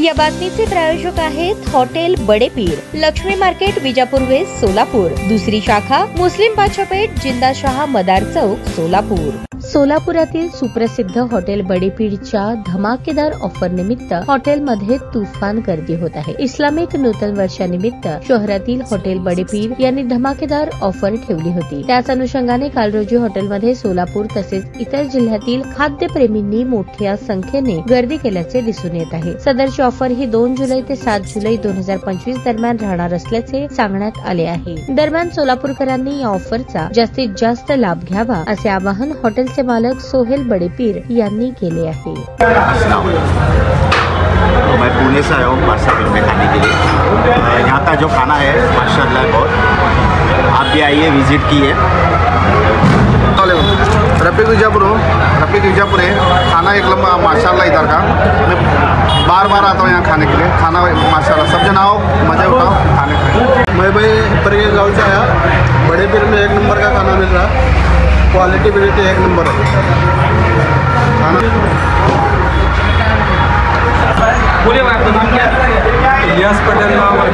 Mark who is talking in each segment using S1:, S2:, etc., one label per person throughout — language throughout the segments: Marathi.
S1: या बातमीचे प्रायोजक आहेत hotel Badepir, Laxmi market, Vijapur west, Solapur. दुसरी शाखा मुस्लिम बादशाहपेठ, जिंदाशहा मदार चौक, सोलापूर। सोलापुरातील सुप्रसिद्ध हॉटेल बडेपीरच्या धमाकेदार ऑफर निमित्त हॉटेलमध्ये तुफान गर्दी होत आहे। इस्लामिक नूतन वर्षानिमित्त शहरातील हॉटेल बडेपीर यांनी धमाकेदार ऑफर ठेवली होती। त्याच अनुषंगाने काल रोजी हॉटेलमध्ये सोलापूर तसेच इतर जिल्ह्यातील खाद्यप्रेमींनी मोठ्या संख्येने गर्दी केल्याचे दिसून येत आहे। सदरची ऑफर ही 2 जुलै ते 7 जुलै 2025 दरम्यान राहणार असल्याचे सांगण्यात आले आहे। दरम्यान सोलापूरकरांनी या ऑफरचा जास्तीत जास्त लाभ घ्यावा असे आवाहन हॉटेलचे मालक सोहेल बडेपीर यांनी केले आहे।
S2: मैं पुणे से आया हूँ बादशाहपेठ में खाने के लिए। यहाँ का जो खाना है माशाल्लाह बहुत, आप भी आइए, विजिट कीजिए।
S3: रफीक विजापुर है। खाना एक नंबर माशाल्लाह इधर का। मैं बार बार आता हूँ यहाँ खाने के लिए। खाना माशाल्लाह, सब जन आओ, मजे उठाओ खाने का।
S4: मैं भाई परिये गाँव से आया। बडेपीर में एक नंबर का खाना मिल रहा, क्वालिटी एक नंबर है खाना।
S5: बोलिए भाई, आपका नाम क्या है?
S4: इलियास पटेल नाम है,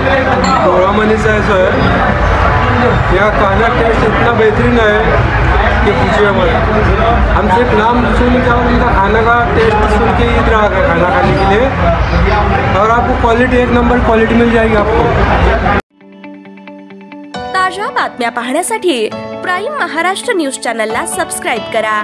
S4: गोरामनी से है। यहाँ खाना टेस्ट इतना बेहतरीन है कि पूछिए मत। हम सिर्फ नाम सुन के उनका खाना का टेस्ट सुन के इधर आ गए खाना खाने के लिए, और आपको क्वालिटी एक नंबर क्वालिटी मिल जाएगी आपको।
S6: ताज्या बातम्या पाहण्यासाठी प्राईम महाराष्ट्र न्यूज चॅनलला सबस्क्राइब करा।